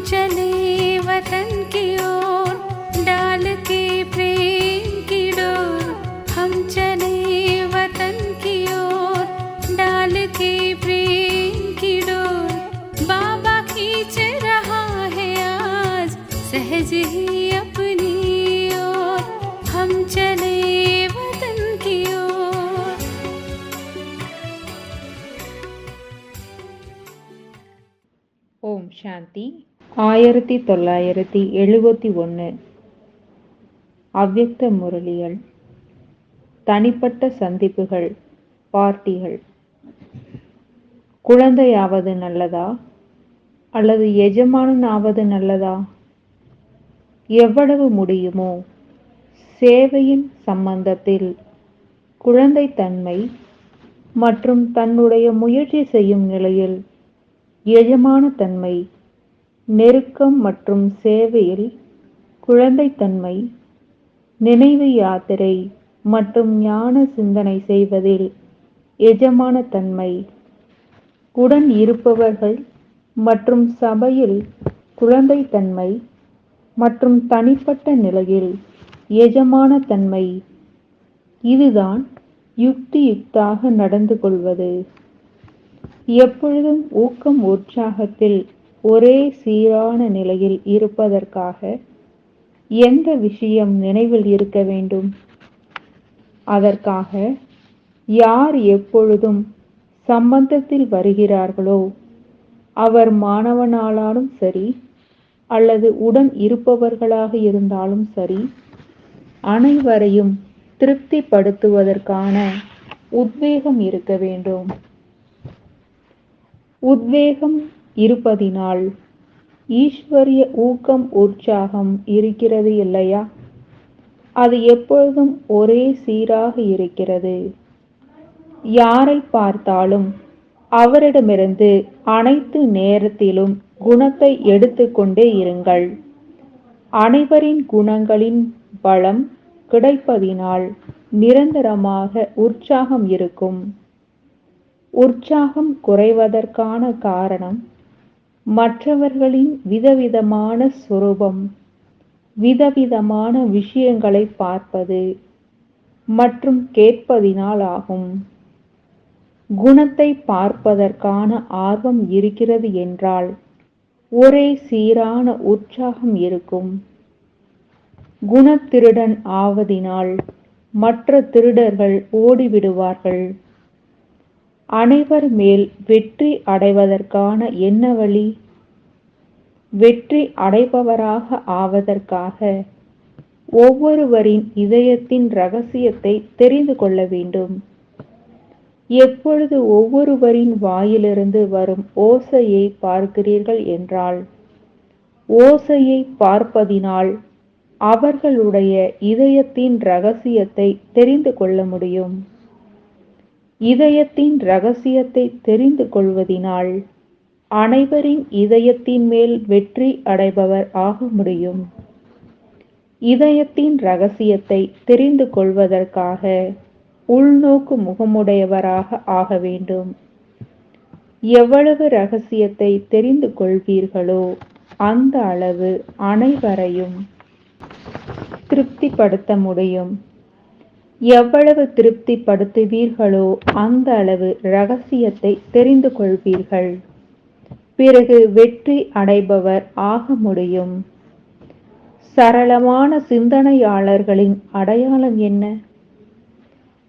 चले वतन की ओर डाल के प्रेम की डोर। हम चले वतन की ओर डाल के प्रेम की डोर। बाबा खींच रहा है आज सहज ही अपनी ओर। हम चले वतन की ओर। ஓம் சாந்தி. 1971 அவ்யக்த முரளிகள். தனிப்பட்ட சந்திப்புகள், பார்ட்டிகள். குழந்தையாவது நல்லதா அல்லது எஜமானன் ஆவது நல்லதா? எவ்வளவு முடியுமோ சேவையின் சம்பந்தத்தில் குழந்தைத்தன்மை மற்றும் தன்னுடைய முயற்சி செய்யும் நிலையில் எஜமான தன்மை, நெருக்கம் மற்றும் சேவையில் குழந்தைத்தன்மை, நினைவு யாத்திரை மற்றும் ஞான சிந்தனை செய்வதில் எஜமான தன்மை, உடன் இருப்பவர்கள் மற்றும் சபையில் குழந்தைத்தன்மை மற்றும் தனிப்பட்ட நிலையில் எஜமான தன்மை. இதுதான் யுக்தியுக்தாக நடந்து கொள்வது. எப்பொழுதும் ஊக்கம் உற்சாகத்தில் ஒரே சீரான நிலையில் இருப்பதற்காக எந்த விஷயம் நினைவில் இருக்க வேண்டும்? அதற்காக யார் எப்பொழுதும் சம்பந்தத்தில் வருகிறார்களோ அவர் மாணவனாலும் சரி அல்லது உடன் இருப்பவர்களாக இருந்தாலும் சரி, அனைவரையும் திருப்திப்படுத்துவதற்கான உத்வேகம் இருக்க வேண்டும். உத்வேகம் இருப்பதினால் ஈஸ்வரிய ஊக்கம் உற்சாகம் இருக்கிறது இல்லையா? அது எப்பொழுதும் ஒரே சீராக இருக்கிறது. யாரை பார்த்தாலும் அவரிடமிருந்து அனைத்து நேரத்திலும் குணத்தை எடுத்துக்கொண்டே இருங்கள். அனைவரின் குணங்களின் பலம் கிடைப்பதினால் நிரந்தரமாக உற்சாகம் இருக்கும். உற்சாகம் குறைவதற்கான காரணம் மற்றவர்களின் விதவிதமான சொரூபம், விதவிதமான விஷயங்களை பார்ப்பது மற்றும் கேட்பதினால் ஆகும். குணத்தை பார்ப்பதற்கான ஆர்வம் இருக்கிறது என்றால் ஒரே சீரான உற்சாகம் இருக்கும். குணத்திருடன் ஆவதினால் மற்ற திருடர்கள் ஓடிவிடுவார்கள். அனைவர் மேல் வெற்றி அடைவதற்கான என்ன வழி? வெற்றி அடைபவராக ஆவதற்காக ஒவ்வொருவரின் இதயத்தின் இரகசியத்தை தெரிந்து கொள்ள வேண்டும். எப்பொழுது ஒவ்வொருவரின் வாயிலிருந்து வரும் ஓசையை பார்க்கிறீர்கள் என்றால், ஓசையை பார்ப்பதினால் அவர்களுடைய இதயத்தின் இரகசியத்தை தெரிந்து கொள்ள முடியும். இதயத்தின் இரகசியத்தை தெரிந்து கொள்வதினால் அனைவரின் இதயத்தின் மேல் வெற்றி அடைபவர் ஆக முடியும். இதயத்தின் இரகசியத்தை தெரிந்து கொள்வதற்காக உள்நோக்கு முகமுடையவராக ஆக வேண்டும். எவ்வளவு இரகசியத்தை தெரிந்து கொள்வீர்களோ அந்த அளவு அனைவரையும் திருப்திப்படுத்த முடியும். எவ்வளவு திருப்திப்படுத்துவீர்களோ அந்த அளவு இரகசியத்தை தெரிந்து கொள்வீர்கள். பிறகு வெற்றி அடைபவர் ஆக முடியும். சரளமான சிந்தனையாளர்களின் அடையாளம் என்ன?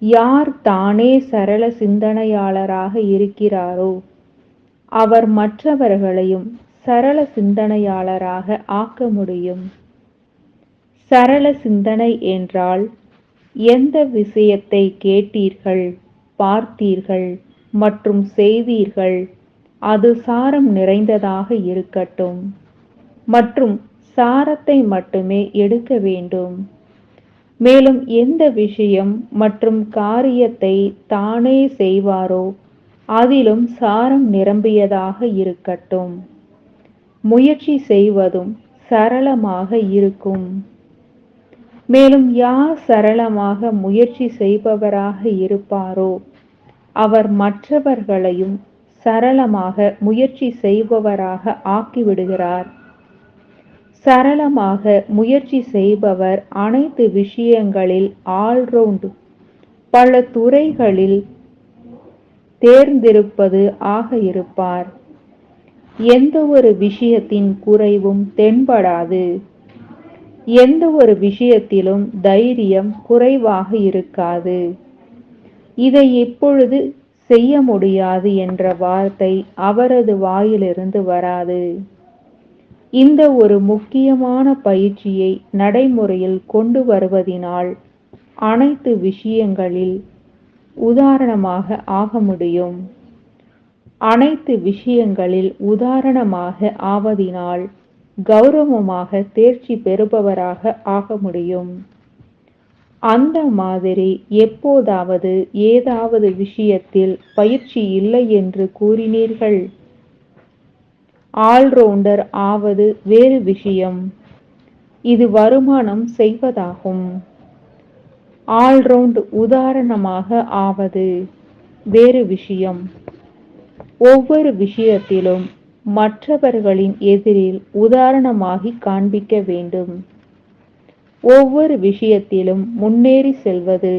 யார் தானே சரள சிந்தனையாளராக இருக்கிறாரோ அவர் மற்றவர்களையும் சரள சிந்தனையாளராக ஆக்க முடியும். சரள சிந்தனை என்றால் எந்த விஷயத்தை கேட்டீர்கள், பார்த்தீர்கள் மற்றும் செய்தீர்கள் அது சாரம் நிறைந்ததாக இருக்கட்டும் மற்றும் சாரத்தை மட்டுமே எடுக்க வேண்டும். மேலும் எந்த விஷயம் மற்றும் காரியத்தை தானே செய்வாரோ அதிலும் சாரம் நிரம்பியதாக இருக்கட்டும். முயற்சி செய்வதும் சரளமாக இருக்கும். மேலும் யார் சரளமாக முயற்சி செய்பவராக இருப்பாரோ அவர் மற்றவர்களையும் சரளமாக முயற்சி செய்பவராக ஆக்கிவிடுகிறார். சரளமாக முயற்சி செய்பவர் அனைத்து விஷயங்களில் ஆல்ரவுண்ட் பல துறைகளில் தேர்ந்திருப்பது ஆக இருப்பார். எந்த ஒரு விஷயத்தின் குறைவும் தென்படாது. எந்த ஒரு விஷயத்திலும் தைரியம் குறைவாக இருக்காது. இதை இப்பொழுது செய்ய முடியாது என்ற வார்த்தை அவரது வாயிலிருந்து வராது. இந்த ஒரு முக்கியமான பயிற்சியை நடைமுறையில் கொண்டு வருவதினால் அனைத்து விஷயங்களில் உதாரணமாக ஆக முடியும். அனைத்து விஷயங்களில் உதாரணமாக ஆவதினால் கௌரவமாக தேர்ச்சி பெறுபவராக ஆக முடியும். அந்த மாதிரி எப்போதாவது ஏதாவது விஷயத்தில் பயிற்சி இல்லை என்று கூறினீர்கள். ஆல்ரவுண்டர் ஆவது வேறு விஷயம். இது வருமானம் செய்வதாகும். ஆல்ரவுண்ட் உதாரணமாக ஆவது வேறு விஷயம். ஒவ்வொரு விஷயத்திலும் மற்றவர்களின் எதிரில் உதாரணமாகி காண்பிக்க வேண்டும். ஒவ்வொரு விஷயத்திலும் முன்னேறி செல்வது,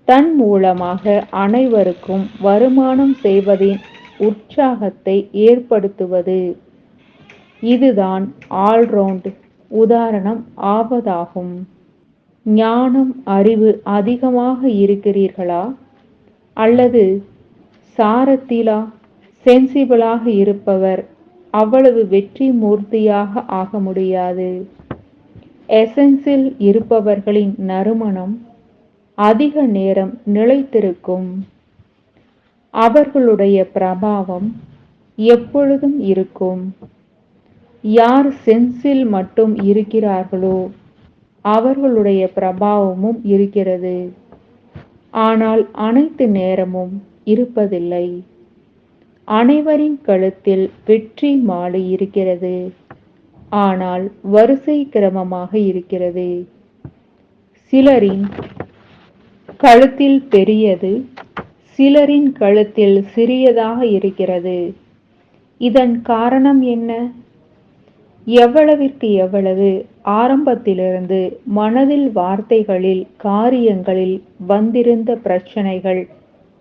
தன் மூலமாக அனைவருக்கும் வருமானம் செய்வதின் உற்சாகத்தை ஏற்படுத்துவது, இதுதான் ஆல்ரவுண்ட் உதாரணம் ஆவதாகும். ஞானம் அறிவு அதிகமாக இருக்கிறீர்களா அல்லது சாரத்திலா? சென்சிபிளாக இருப்பவர் அவ்வளவு வெற்றி மூர்த்தியாக ஆக முடியாது. எசன்ஸில் இருப்பவர்களின் நறுமணம் அதிக நேரம் நிலைத்திருக்கும். அவர்களுடைய பிரபாவம் எப்பொழுதும் இருக்கும். யார் சென்ஸில் மட்டும் இருக்கிறார்களோ அவர்களுடைய பிரபாவமும் இருக்கிறது. ஆனால் அனைத்து நேரமும் இருப்பதில்லை. அனைவரின் கழுத்தில் வெற்றி மாலை இருக்கிறது. ஆனால் வரிசை கிரமமாக இருக்கிறது. சிலரின் கழுத்தில் பெரியது, சிலரின் கழுத்தில் சிறியதாக இருக்கிறது. இதன் காரணம் என்ன? எவ்வளவிற்கு எவ்வளவு ஆரம்பத்திலிருந்து மனதில் வார்த்தைகளில் காரியங்களில் வந்திருந்த பிரச்சனைகள்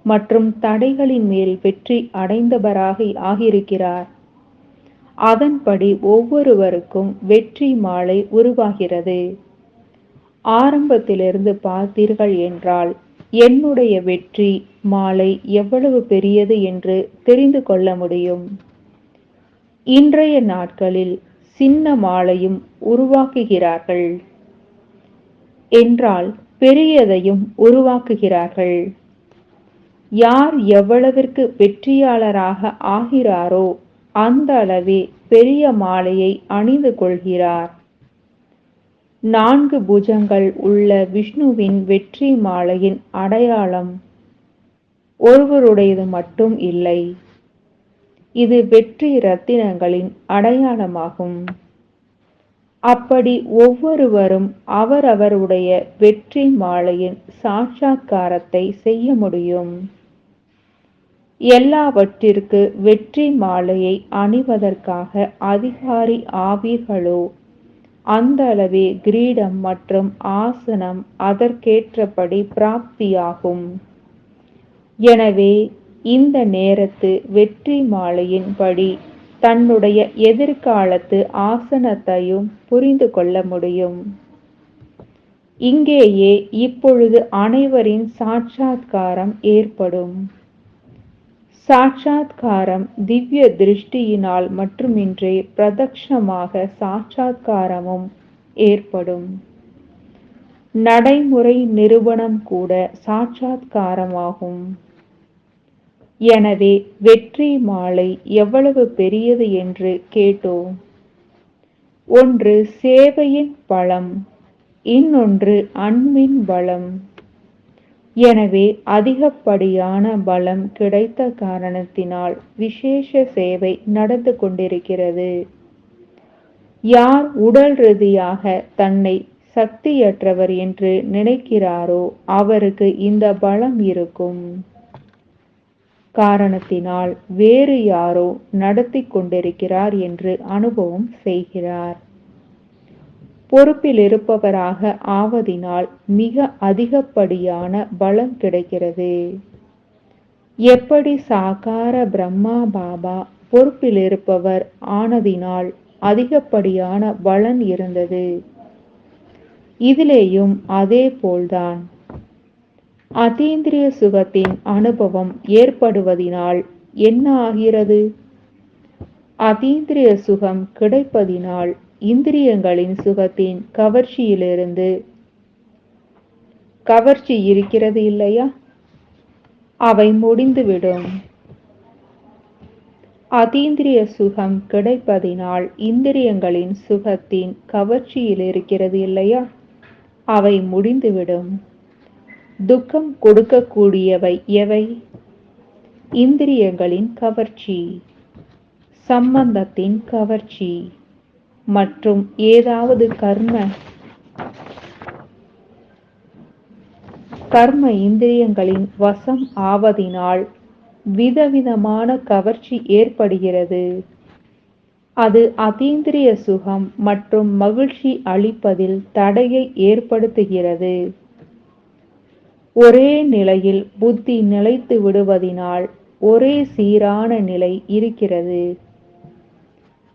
மற்றும் தடைகளின் மேல் வெற்றி அடைந்தவராக ஆகியிருக்கிறார். அதன்படி ஒவ்வொருவருக்கும் வெற்றி மாலை உருவாகிறது. ஆரம்பத்திலிருந்து பார்த்தீர்கள் என்றால் என்னுடைய வெற்றி மாலை எவ்வளவு பெரியது என்று தெரிந்து கொள்ள முடியும். இன்றைய நாட்களில் சின்ன மாலையும் உருவாக்குகிறார்கள் என்றால் பெரியதையும் உருவாக்குகிறார்கள். யார் எவ்வளவிற்கு வெற்றியாளராக ஆகிறாரோ அந்த அளவே பெரிய மாலையை அணிந்து கொள்கிறார். 4 புஜங்கள் உள்ள விஷ்ணுவின் வெற்றி மாலையின் அடையாளம் ஒருவருடையது மட்டும் இல்லை. இது வெற்றி ரத்தினங்களின் அடையாளமாகும். அப்படி ஒவ்வொருவரும் அவரவருடைய வெற்றி மாலையின் சாட்சாத்காரத்தை செய்ய முடியும். எல்லாவற்றிற்கு வெற்றி மாலையை அணிவதற்காக அதிகாரி ஆவீர்களோ அந்த அளவே கிரீடம் மற்றும் ஆசனம் அதற்கேற்றபடி பிராப்தியாகும். எனவே இந்த நேரத்து வெற்றி மாலையின் படி தன்னுடைய எதிர்காலத்து ஆசனத்தையும் புரிந்து கொள்ள முடியும். இங்கேயே இப்பொழுது அனைவரின் சாட்சாத்காரம் ஏற்படும். சாட்சாத்காரம் திவ்ய திருஷ்டியினால் மட்டுமின்றி பிரதட்சமாக சாட்சாத்காரமும் ஏற்படும். நடைமுறை நிரூபணம் கூட சாட்சாத்காரமாகும். எனவே வெற்றி மாலை எவ்வளவு பெரியது என்று கேட்டோம். ஒன்று சேவையின் பலம், இன்னொன்று அன்பின் பலம். எனவே அதிகப்படியான பலம் கிடைத்த காரணத்தினால் விசேஷ சேவை நடந்து கொண்டிருக்கிறது. யார் உடல் ரீதியாக தன்னை சக்தியற்றவர் என்று நினைக்கிறாரோ அவருக்கு இந்த பலம் இருக்கும் காரணத்தினால் வேறு யாரோ நடத்தி கொண்டிருக்கிறார் என்று அனுபவம் செய்கிறார். பொறுப்பில் இருப்பவராக ஆவதினால் மிக அதிகப்படியான பலம் கிடைக்கிறது. எப்படி சாகார பிரம்மா பாபா பொறுப்பில் இருப்பவர் ஆனதினால் அதிகப்படியான பலன் இருந்தது. இதிலேயும் அதே போல்தான். அதீந்திரிய சுகத்தின் அனுபவம் ஏற்படுவதினால் என்ன ஆகிறது? அதீந்திரிய சுகம் கிடைப்பதினால் இந்திரியங்களின் சுகத்தின் கவர்ச்சியிலிருந்து கவர்ச்சி இருக்கிறது இல்லையா? அவை முடிந்துவிடும். அதீந்திரிய சுகம் கிடைப்பதினால் இந்திரியங்களின் சுகத்தின் கவர்ச்சியில் இருக்கிறது இல்லையா? அவை முடிந்துவிடும். துக்கம் கொடுக்கக்கூடியவை எவை? இந்திரியங்களின் கவர்ச்சி, சம்பந்தத்தின் கவர்ச்சி மற்றும் ஏதாவது கர்ம இந்திரியங்களின் வசம் ஆவதினால் விதவிதமான கவர்ச்சி ஏற்படுகிறது. அது அதீந்திரிய சுகம் மற்றும் மகிழ்ச்சி அளிப்பதில் தடையை ஏற்படுத்துகிறது. ஒரே நிலையில் புத்தி நிலைத்து விடுவதினால் ஒரே சீரான நிலை இருக்கிறது.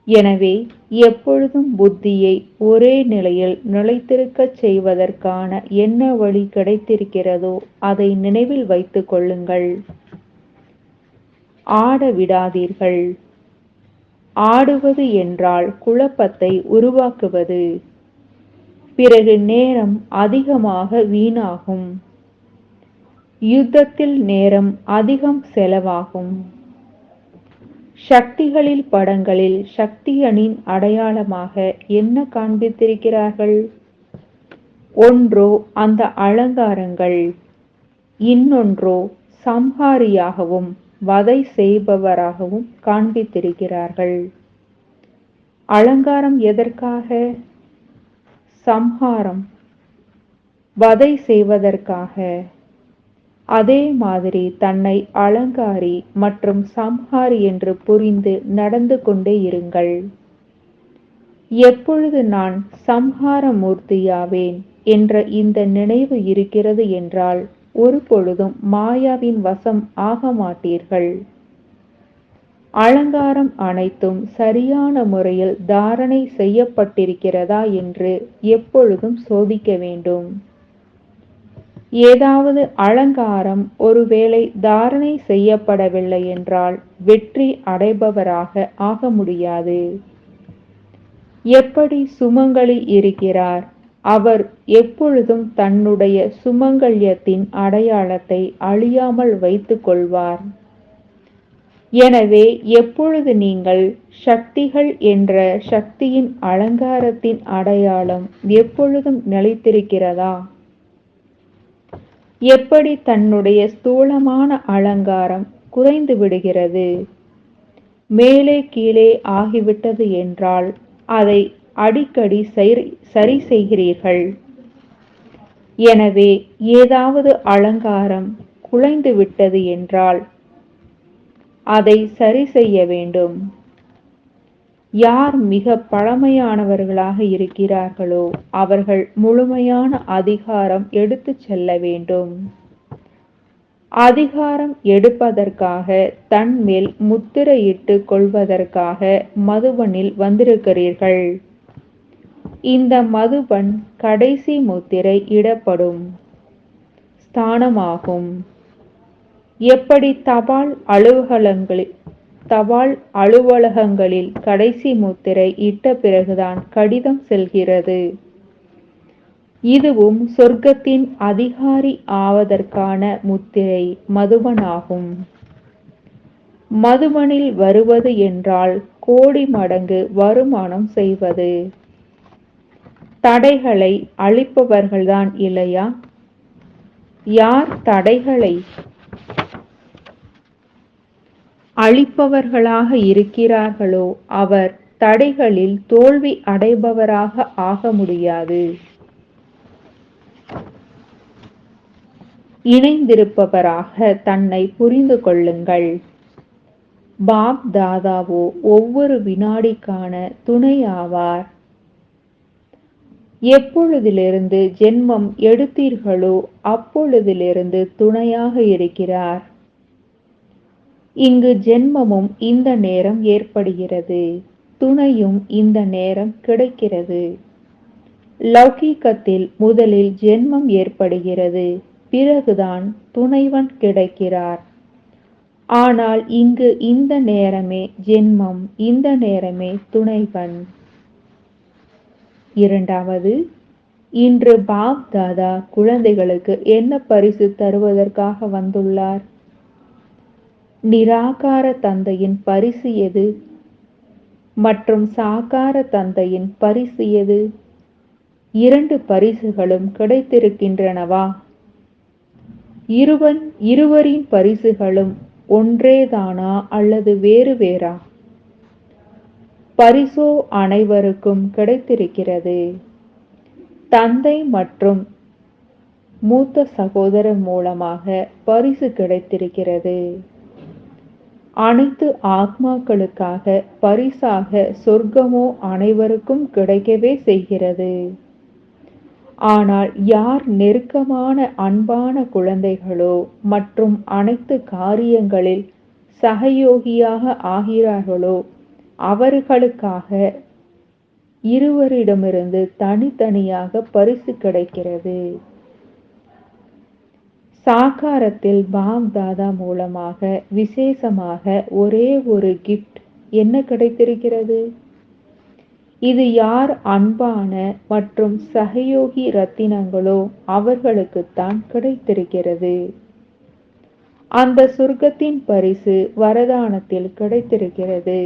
எனவே எப்பொழுதும் புத்தியை ஒரே நிலையில் நிலைத்திருக்கச் செய்வதற்கான என்ன வழி கிடைத்திருக்கிறதோ அதை நினைவில் வைத்துக் கொள்ளுங்கள். ஆட விடாதீர்கள். ஆடுவது என்றால் குழப்பத்தை உருவாக்குவது. பிறகு நேரம் அதிகமாக வீணாகும். யுத்தத்தில் நேரம் அதிகம் செலவாகும். சக்திகளில் படங்களில் சக்தியனின் அடையாளமாக என்ன காண்பித்திருக்கிறார்கள்? ஒன்றோ அந்த அலங்காரங்கள், இன்னொன்றோ சம்ஹாரியாகவும் வதை செய்பவராகவும் காண்பித்திருக்கிறார்கள். அலங்காரம் எதற்காக? சம்ஹாரம், வதை செய்வதற்காக. அதே மாதிரி தன்னை அலங்காரி மற்றும் சம்ஹாரி என்று புரிந்து நடந்து கொண்டே இருங்கள். எப்பொழுது நான் சம்ஹார மூர்த்தியாவேன் என்ற இந்த நினைவு இருக்கிறது என்றால் ஒரு பொழுதும் மாயாவின் வசம் ஆக மாட்டீர்கள். அலங்காரம் அனைத்தும் சரியான முறையில் தாரணை செய்யப்பட்டிருக்கிறதா என்று எப்பொழுதும் சோதிக்க வேண்டும். ஏதாவது அலங்காரம் ஒருவேளை தாரணை செய்யப்படவில்லை என்றால் வெற்றி அடைபவராக ஆக முடியாது. எப்படி சுமங்கலி இருக்கிறார்? அவர் எப்பொழுதும் தன்னுடைய சுமங்கல்யத்தின் அடையாளத்தை அழியாமல் வைத்துக் கொள்வார். எனவே எப்பொழுது நீங்கள் சக்திகள் என்ற சக்தியின் அலங்காரத்தின் அடையாளம் எப்பொழுதும் நிலைத்திருக்கிறதா? எப்படி தன்னுடைய ஸ்தூலமான அலங்காரம் குறைந்து விடுகிறது, மேலே கீழே ஆகிவிட்டது என்றால் அதை அடிக்கடி சரி செய்கிறீர்கள். எனவே ஏதாவது அலங்காரம் குலைந்து விட்டது என்றால் அதை சரி செய்ய வேண்டும். யார் மிக பழமையானவர்களாக இருக்கிறார்களோ அவர்கள் முழுமையான அதிகாரம் எடுத்துச் செல்ல வேண்டும். அதிகாரம் எடுப்பதற்காக தன்மேல் முத்திரையிட்டு கொள்வதற்காக மதுபனில் வந்திருக்கிறீர்கள். இந்த மதுபன் கடைசி முத்திரை இடப்படும் ஸ்தானமாகும். எப்படி தபால் அலுவலகங்களில் கடைசி முத்திரை இட்ட பிறகுதான் கடிதம் செல்கிறது. இதுவும் சொர்க்கத்தின் அதிகாரி ஆவதற்கான முத்திரை மதுபனாகும். மதுபனில் வருவது என்றால் கோடி மடங்கு வருமானம் செய்வது. தடைகளை அழிப்பவர்கள்தான் இல்லையா? யார் தடைகளை அழிப்பவர்களாக இருக்கிறார்களோ அவர் தடைகளில் தோல்வி அடைபவராக ஆக முடியாது. இணைந்திருப்பவராக தன்னை புரிந்து கொள்ளுங்கள். பாப் தாதாவோ ஒவ்வொரு வினாடிக்கான துணை ஆவார். எப்பொழுதிலிருந்து ஜென்மம் எடுத்தீர்களோ அப்பொழுதிலிருந்து துணையாக இருக்கிறார். இங்கு ஜென்மமும் இந்த நேரம் ஏற்படுகிறது, துணையும் இந்த நேரம் கிடைக்கிறது. லௌகீகத்தில் முதலில் ஜென்மம் ஏற்படுகிறது, பிறகுதான் துணைவன் கிடைக்கிறார். ஆனால் இங்கு இந்த நேரமே ஜென்மம், இந்த நேரமே துணைவன். இரண்டாவது, இன்று பாப் தாதா குழந்தைகளுக்கு என்ன பரிசு தருவதற்காக வந்துள்ளார்? நிராகார தந்தையின் பரிசு எது மற்றும் சாகார தந்தையின் பரிசு எது? இரண்டு பரிசுகளும் கிடைத்திருக்கின்றனவா? இருவரின் பரிசுகளும் ஒன்றேதானா அல்லது வேறு வேறா? பரிசோ அனைவருக்கும் கிடைத்திருக்கிறது. தந்தை மற்றும் மூத்த சகோதரர் மூலமாக பரிசு கிடைத்திருக்கிறது. அனைத்து ஆத்மாக்களுக்காக பரிசாக சொர்க்கமோ அனைவருக்கும் கிடைக்கவே செய்கிறது. ஆனால் யார் நெருக்கமான அன்பான குழந்தைகளோ மற்றும் அனைத்து காரியங்களில் சகயோகியாக ஆகிறார்களோ அவர்களுக்காக இருவரிடமிருந்து தனித்தனியாக பரிசு கிடைக்கிறது. சாகாரத்தில் பாப் தாதா மூலமாக விசேஷமாக ஒரே ஒரு கிஃப்ட் என்ன கிடைத்திருக்கிறது? இது யார் அன்பான மற்றும் சகயோகி ரத்தினங்களோ அவர்களுக்குத்தான் கிடைத்திருக்கிறது. அந்த சொர்க்கத்தின் பரிசு வரதானத்தில் கிடைத்திருக்கிறது.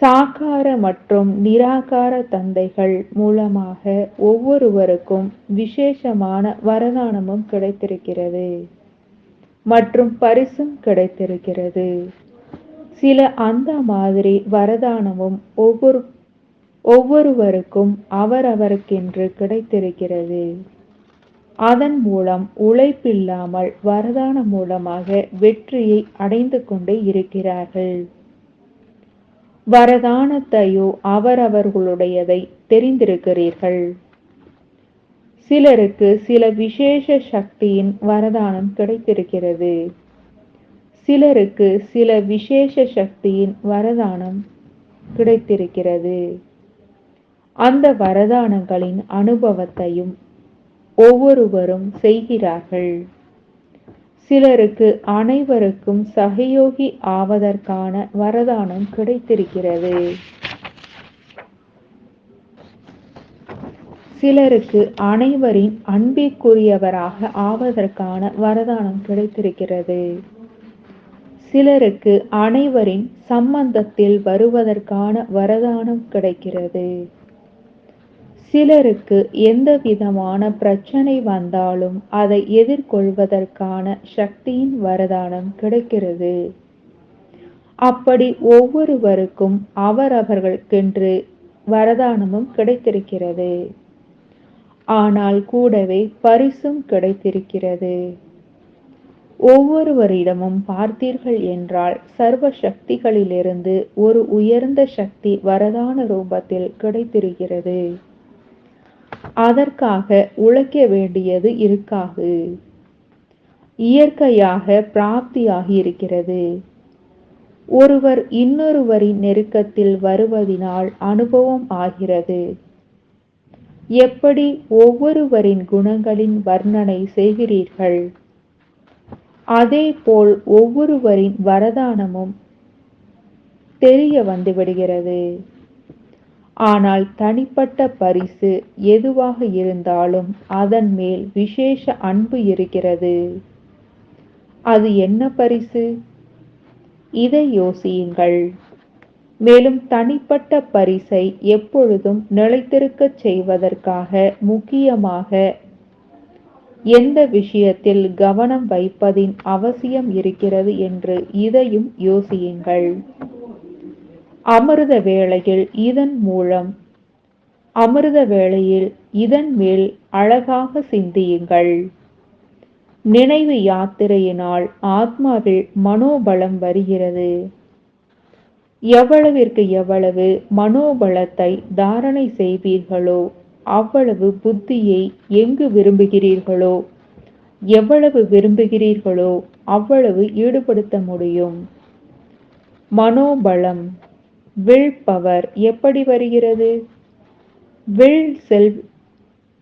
சாகார மற்றும் நிராகார தந்தைகள் மூலமாக ஒவ்வொருவருக்கும் விசேஷமான வரதானமும் கிடைத்திருக்கிறது மற்றும் பரிசும் கிடைத்திருக்கிறது. சில அந்த மாதிரி வரதானமும் ஒவ்வொருவருக்கும் அவரவருக்கென்று கிடைத்திருக்கிறது. அதன் மூலம் உழைப்பில்லாமல் வரதானம் மூலமாக வெற்றியை அடைந்து கொண்டே இருக்கிறார்கள். வரதானத்தையோ அவரவர்களுடையதை தெரிந்திருக்கிறீர்கள். சிலருக்கு சில விசேஷ சக்தியின் வரதானம் கிடைத்திருக்கிறது. சிலருக்கு சில விசேஷ சக்தியின் வரதானம் கிடைத்திருக்கிறது. அந்த வரதானங்களின் அனுபவத்தையும் ஒவ்வொருவரும் செய்கிறார்கள். சிலருக்கு அனைவருக்கும் சகயோகி ஆவதற்கான வரதானம் கிடைத்திருக்கிறது. சிலருக்கு அனைவரின் அன்பிற்குரியவராக ஆவதற்கான வரதானம் கிடைத்திருக்கிறது. சிலருக்கு அனைவரின் சம்பந்தத்தில் வருவதற்கான வரதானம் கிடைக்கிறது. சிலருக்கு எந்த விதமான பிரச்சனை வந்தாலும் அதை எதிர்கொள்வதற்கான சக்தியின் வரதானம் கிடைக்கிறது. அப்படி ஒவ்வொருவருக்கும் அவரவர்களுக்கென்று வரதானமும் கிடைத்திருக்கிறது. ஆனால் கூடவே பரிசும் கிடைத்திருக்கிறது. ஒவ்வொருவரிடமும் பார்த்தீர்கள் என்றால் சர்வ சக்திகளிலிருந்து ஒரு உயர்ந்த சக்தி வரதான ரூபத்தில் கிடைத்திருக்கிறது. அதற்காக உழைக்க வேண்டியது இருக்காது. இயற்கையாக பிராப்தியாகி இருக்கிறது. ஒருவர் இன்னொருவரின் நெருக்கத்தில் வருவதினால் அனுபவம் ஆகிறது. எப்படி ஒவ்வொருவரின் குணங்களின் வர்ணனை செய்கிறீர்கள், அதேபோல் ஒவ்வொருவரின் வரதானமும் தெரிய வந்துவிடுகிறது. ஆனால் தனிப்பட்ட பரிசு எதுவாக இருந்தாலும் அதன் மேல் விசேஷ அன்பு இருக்கிறது. அது என்ன பரிசு? இதை யோசியுங்கள். மேலும் தனிப்பட்ட பரிசை எப்பொழுதும் நிலைத்திருக்கச் செய்வதற்காக முக்கியமாக எந்த விஷயத்தில் கவனம் வைப்பதின் அவசியம் இருக்கிறது என்று இதையும் யோசியுங்கள். அமிர்த வேளையில் இதன் மேல் அழகாக சிந்தியுங்கள். நினைவு யாத்திரையினால் ஆத்மாவில் மனோபலம் வருகிறது. எவ்வளவிற்கு எவ்வளவு மனோபலத்தை தாரணை செய்வீர்களோ அவ்வளவு புத்தியை எங்கு விரும்புகிறீர்களோ எவ்வளவு விரும்புகிறீர்களோ அவ்வளவு ஈடுபடுத்த முடியும். மனோபலம் வில் பவர் எப்படி வருகிறது?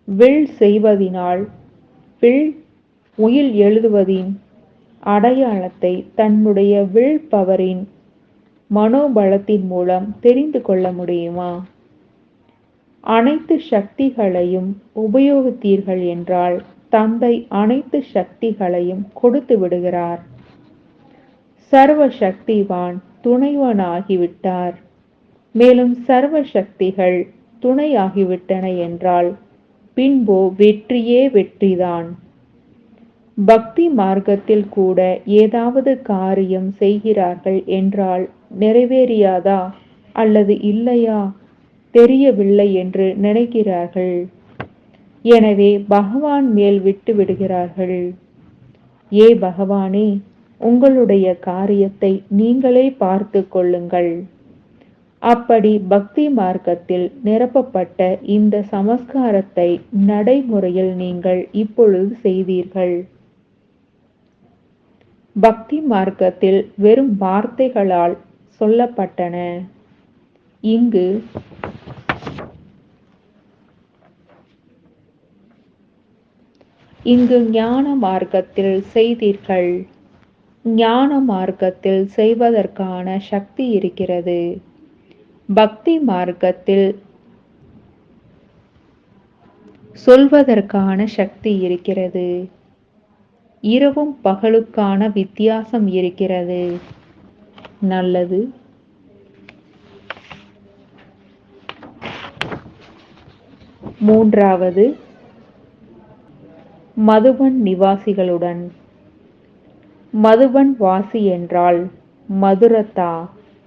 வில் செய்வதினால் உயில் எழுதுவதின் அடையாளத்தை தன்னுடைய வில் பவரின் மனோபலத்தின் மூலம் தெரிந்து கொள்ள முடியுமா? அனைத்து சக்திகளையும் உபயோகித்தீர்கள் என்றால் தந்தை அனைத்து சக்திகளையும் கொடுத்து விடுகிறார். சர்வ சக்திவான் துணைவனாகிவிட்டார். மேலும் சர்வ சக்திகள் துணையாகிவிட்டன என்றால் பின்போ வெற்றியே வெற்றிதான். பக்தி மார்க்கத்தில் கூட ஏதாவது காரியம் செய்கிறார்கள் என்றால் நிறைவேறியாதா அல்லது இல்லையா தெரியவில்லை என்று நினைக்கிறார்கள். எனவே பகவான் மேல் விட்டு விடுகிறார்கள். ஏ பகவானே, உங்களுடைய காரியத்தை நீங்களே பார்த்து கொள்ளுங்கள். அப்படி பக்தி மார்க்கத்தில் நிரப்பப்பட்ட இந்த சமஸ்காரத்தை நடைமுறையில் நீங்கள் இப்பொழுது செய்தீர்கள். பக்தி மார்க்கத்தில் வெறும் வார்த்தைகளால் சொல்லப்பட்டன. இங்கு ஞான மார்க்கத்தில் செய்தீர்கள். ஞான மார்க்கத்தில் செய்வதற்கான சக்தி இருக்கிறது. பக்தி மார்க்கத்தில் சொல்வதற்கான சக்தி இருக்கிறது. இரவும் பகலுக்கான வித்தியாசம் இருக்கிறது. நல்லது. மூன்றாவது, மதுபன் நிவாசிகளுடன். மதுபன் வாசி என்றால் மதுரதா,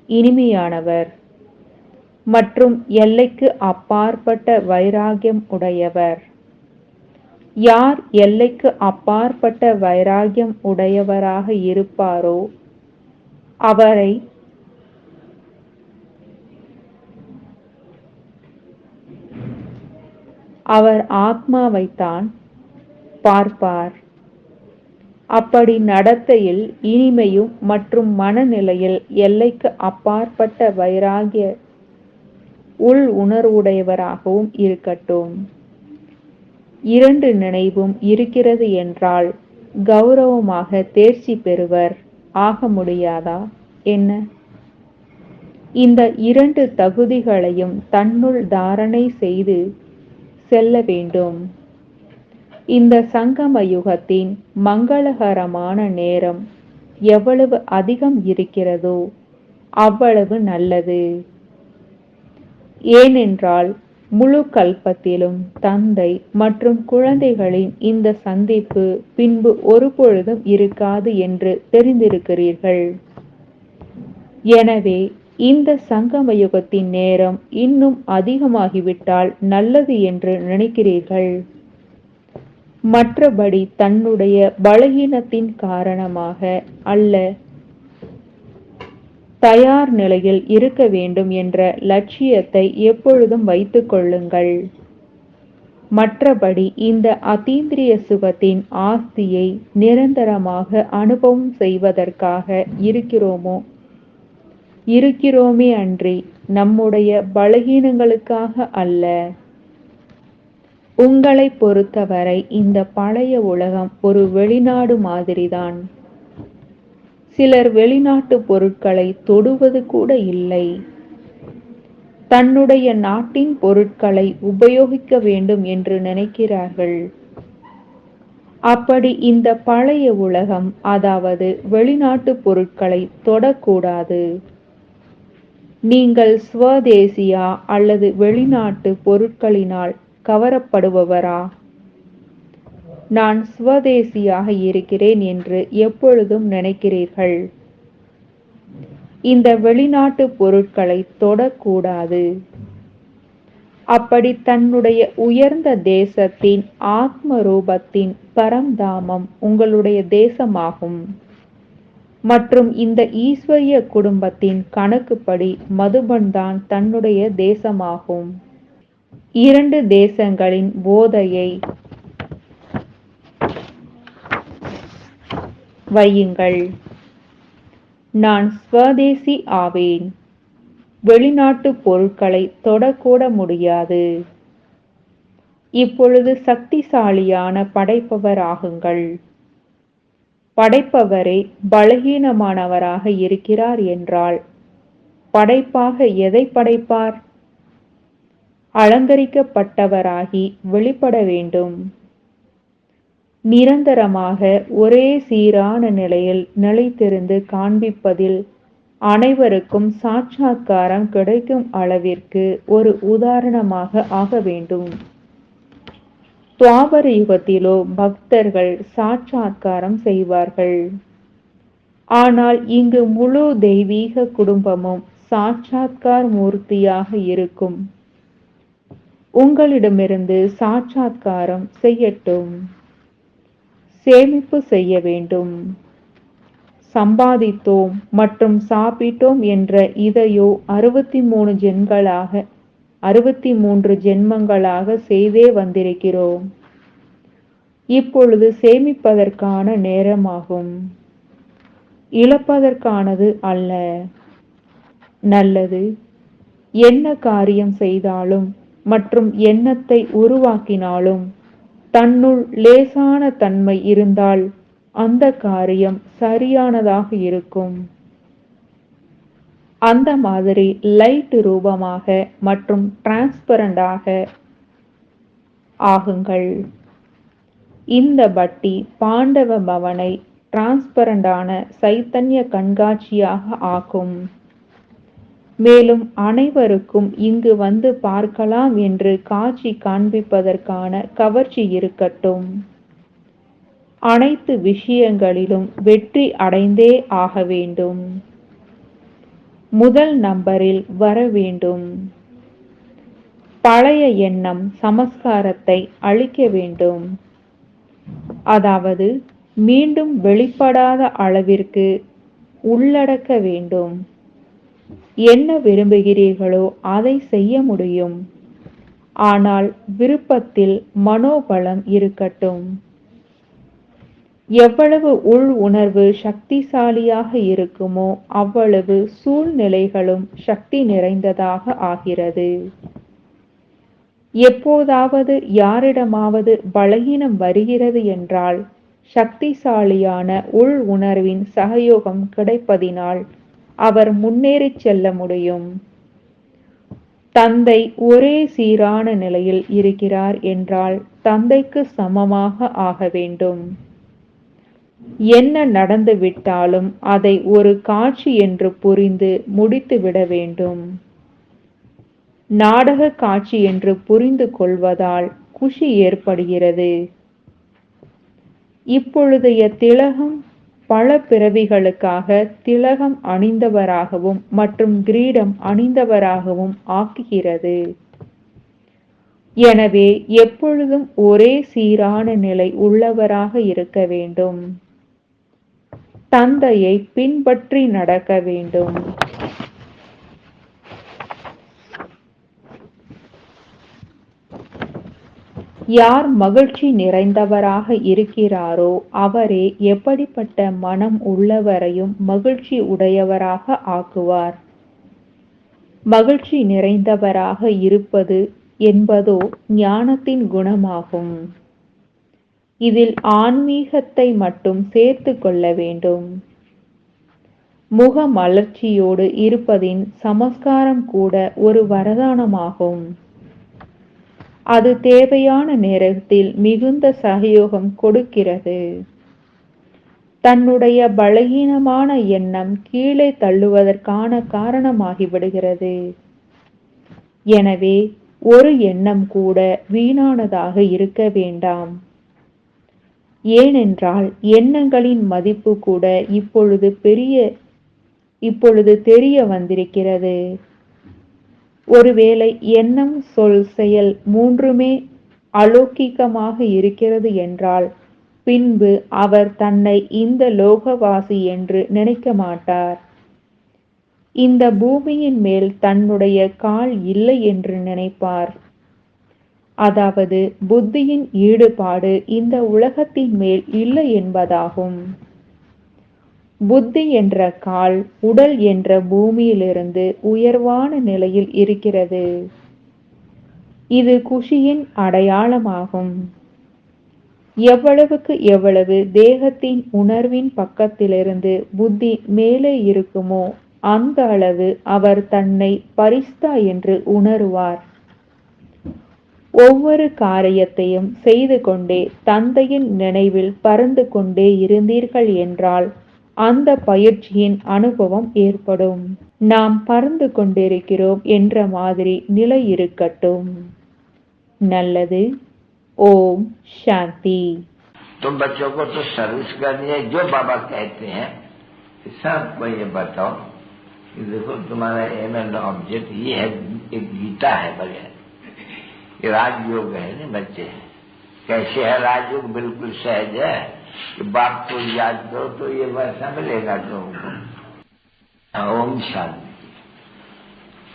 இனிமையானவர் மற்றும் எல்லைக்கு அப்பாற்பட்ட வைராகியம் உடையவர். யார் எல்லைக்கு அப்பாற்பட்ட வைராகியம் உடையவராக இருப்பாரோ அவர் ஆத்மாவைத்தான் பார்ப்பார். அப்படி நடத்தையில் இனிமையும் மற்றும் மனநிலையில் எல்லைக்கு அப்பாற்பட்ட வைராகிய உள் உணர்வுடையவராகவும் இருக்கட்டும். இரண்டு நினைவும் இருக்கிறது என்றால் கௌரவமாக தேர்ச்சி பெறுவர் ஆக முடியாதா என்ன? இந்த இரண்டு தகுதிகளையும் தன்னுள் தாரணை செய்து செல்ல வேண்டும். இந்த சங்கம யுகத்தின் மங்களகரமான நேரம் எவ்வளவு அதிகம் இருக்கிறதோ அவ்வளவு நல்லது. ஏனென்றால் முழு கல்பத்திலும் தந்தை மற்றும் குழந்தைகளின் இந்த சந்திப்பு பின்பு ஒருபொழுதும் இருக்காது என்று தெரிந்திருக்கிறீர்கள். எனவே இந்த சங்கம யுகத்தின் நேரம் இன்னும் அதிகமாகிவிட்டால் நல்லது என்று நினைக்கிறீர்கள். மற்றபடி தன்னுடைய பலகீனத்தின் காரணமாக அல்ல, தயார் நிலையில் இருக்க வேண்டும் என்ற லட்சியத்தை எப்பொழுதும் வைத்துக் கொள்ளுங்கள். மற்றபடி இந்த அதீந்திரிய சுகத்தின் ஆஸ்தியை நிரந்தரமாக அனுபவம் செய்வதற்காக இருக்கிறோமே அன்றி நம்முடைய பலகீனங்களுக்காக அல்ல. உங்களை பொறுத்தவரை இந்த பழைய உலகம் ஒரு வெளிநாடு மாதிரிதான். சிலர் வெளிநாட்டு பொருட்களை தொடுவது கூட இல்லை. தன்னுடைய நாட்டின் பொருட்களை உபயோகிக்க வேண்டும் என்று நினைக்கிறார்கள். அப்படி இந்த பழைய உலகம், அதாவது வெளிநாட்டு பொருட்களை தொடக்கூடாது. நீங்கள் ஸ்வதேசியா அல்லது வெளிநாட்டு பொருட்களினால் கவரப்படுபவரா? நான் ஸ்வதேசியாக இருக்கிறேன் என்று எப்பொழுதும் நினைக்கிறீர்கள். இந்த வெளிநாட்டு பொருட்களை தொடக்கூடாது. அப்படி தன்னுடைய உயர்ந்த தேசத்தின் ஆத்ம ரூபத்தின் பரம்தாமம் உங்களுடைய தேசமாகும். மற்றும் இந்த ஈஸ்வரிய குடும்பத்தின் கணக்குப்படி மதுபன் தான் தன்னுடைய தேசமாகும். 2 தேசங்களின் போதையை வையுங்கள். நான் ஸ்வதேசி ஆவேன். வெளிநாட்டு பொருட்களை தொடக்கூட முடியாது. இப்பொழுது சக்திசாலியான படைப்பவர் ஆகுங்கள். படைப்பவரே பலகீனமானவராக இருக்கிறார் என்றால் படைப்பாக எதை படைப்பார்? அலங்கரிக்கப்பட்டவராகி வெளிப்பட வேண்டும். நிரந்தரமாக ஒரே சீரான நிலையில் நிலைத்திருந்து காண்பிப்பதில் அனைவருக்கும் சாட்சாத்காரம் கிடைக்கும் அளவிற்கு ஒரு உதாரணமாக ஆக வேண்டும். துவாபர யுகத்திலோ பக்தர்கள் சாட்சாத்காரம் செய்வார்கள். ஆனால் இங்கு முழு தெய்வீக குடும்பமும் சாட்சாத்கார் மூர்த்தியாக இருக்கும். உங்களிடமிருந்து சாட்சாத்காரம் செய்யட்டும். சேமிப்பு செய்ய வேண்டும். சம்பாதித்தோம் மற்றும் சாப்பிட்டோம் என்ற இதையோ 63 ஜென்மங்களாக செய்தே வந்திருக்கிறோம். இப்பொழுது சேமிப்பதற்கான நேரமாகும், இழப்பதற்கானது அல்ல. நல்லது. என்ன காரியம் செய்தாலும் மற்றும் எண்ணத்தை உருவாக்கினாலும் தன்னுள் லேசான தன்மை இருந்தால் அந்த காரியம் சரியானதாக இருக்கும். அந்த மாதிரி லைட் ரூபமாக மற்றும் டிரான்ஸ்பரண்டாக ஆகுங்கள். இந்த பட்டி பாண்டவ பவனை டிரான்ஸ்பரண்டான சைத்தன்ய கண்காட்சியாக ஆக்கும். மேலும் அனைவருக்கும் இங்கு வந்து பார்க்கலாம் என்று காட்சி காண்பிப்பதற்கான கவர்ச்சி இருக்கட்டும். அனைத்து விஷயங்களிலும் வெற்றி அடைந்தே ஆக வேண்டும். முதல் நம்பரில் வர வேண்டும். பழைய எண்ணம் சமஸ்காரத்தை அழிக்க வேண்டும். அதாவது மீண்டும் வெளிப்படாத அளவிற்கு உள்ளடக்க வேண்டும். என்ன விரும்புகிறீர்களோ அதை செய்ய முடியும். ஆனால் விருப்பத்தில் மனோபலம் இருக்கட்டும். எவ்வளவு உள் உணர்வு சக்திசாலியாக இருக்குமோ அவ்வளவு சூழ்நிலைகளும் சக்தி நிறைந்ததாக ஆகிறது. எப்போதாவது யாரிடமாவது பலகீனம் வருகிறது என்றால் சக்திசாலியான உள் உணர்வின் சகயோகம் கிடைப்பதினால் அவர் முன்னேறிச் செல்ல முடியும். தந்தை ஒரே சீரான நிலையில் இருக்கிறார் என்றால் தந்தைக்கு சமமாக ஆக வேண்டும். என்ன நடந்துவிட்டாலும் அதை ஒரு காட்சி என்று புரிந்து முடித்துவிட வேண்டும். நாடக காட்சி என்று புரிந்து கொள்வதால் குஷி ஏற்படுகிறது. இப்பொழுதைய திலகம் பல பிறவிகளுக்காக திலகம் அணிந்தவராகவும் மற்றும் கிரீடம் அணிந்தவராகவும் ஆக்குகிறது. எனவே எப்பொழுதும் ஒரே சீரான நிலை உள்ளவராக இருக்க வேண்டும். தந்தையை பின்பற்றி நடக்க வேண்டும். யார் மகிழ்ச்சி நிறைந்தவராக இருக்கிறாரோ அவரே எப்படிப்பட்ட மனம் உள்ளவரையும் மகிழ்ச்சி உடையவராக ஆக்குவார். மகிழ்ச்சி நிறைந்தவராக இருப்பது என்பதோ ஞானத்தின் குணமாகும். இதில் ஆன்மீகத்தை மட்டும் சேர்த்து கொள்ள வேண்டும். முக மலர்ச்சியோடு இருப்பதின் சமஸ்காரம் கூட ஒரு வரதானமாகும். அது தேவையான நேரத்தில் மிகுந்த சகயோகம் கொடுக்கிறது. தன்னுடைய பலகீனமான எண்ணம் கீழே தள்ளுவதற்கான காரணமாகிவிடுகிறது. எனவே ஒரு எண்ணம் கூட வீணானதாக இருக்க வேண்டாம். ஏனென்றால் எண்ணங்களின் மதிப்பு கூட இப்பொழுது தெரிய வந்திருக்கிறது. ஒருவேளை எண்ணம், சொல், செயல் மூன்றுமே அலௌகிகமாக இருக்கிறது என்றால் பின்பு அவர் தன்னை இந்த லோகவாசி என்று நினைக்க மாட்டார். இந்த பூமியின் மேல் தன்னுடைய கால் இல்லை என்று நினைப்பார். அதாவது புத்தியின் ஈடுபாடு இந்த உலகத்தின் மேல் இல்லை என்பதாகும். புத்தி என்ற கால் உடல் என்ற பூமியிலிருந்து உயர்வான நிலையில் இருக்கிறது. இது குஷியின் அடையாளமாகும். எவ்வளவுக்கு எவ்வளவு தேகத்தின் உணர்வின் பக்கத்திலிருந்து புத்தி மேலே இருக்குமோ அந்த அளவு அவர் தன்னை பரிஸ்தா என்று உணருவார். ஒவ்வொரு காரியத்தையும் செய்து கொண்டே தந்தையின் நினைவில் பறந்து கொண்டே இருந்தீர்கள் என்றால் அந்த பயிற்சியின் அனுபவம் ஏற்படும். நாம் பறந்து கொண்டிருக்கிறோம் என்ற மாதிரி நிலை இருக்கட்டும். நல்லது. ओम शांति। तुम बच्चों को तो सर्विस करनी है, जो बाबा कहते हैं सबको ये बताओ कि देखो तुम्हारा एम एंड ऑब्जेक्ट ये है, एक गीता है बढ़िया, ये राजयोग है ना बच्चे। कैसे है राजयोग? बिल्कुल सहज है कि बाप को याद करो तो ये वैसा मिलेगा तुमको। ओम शांति।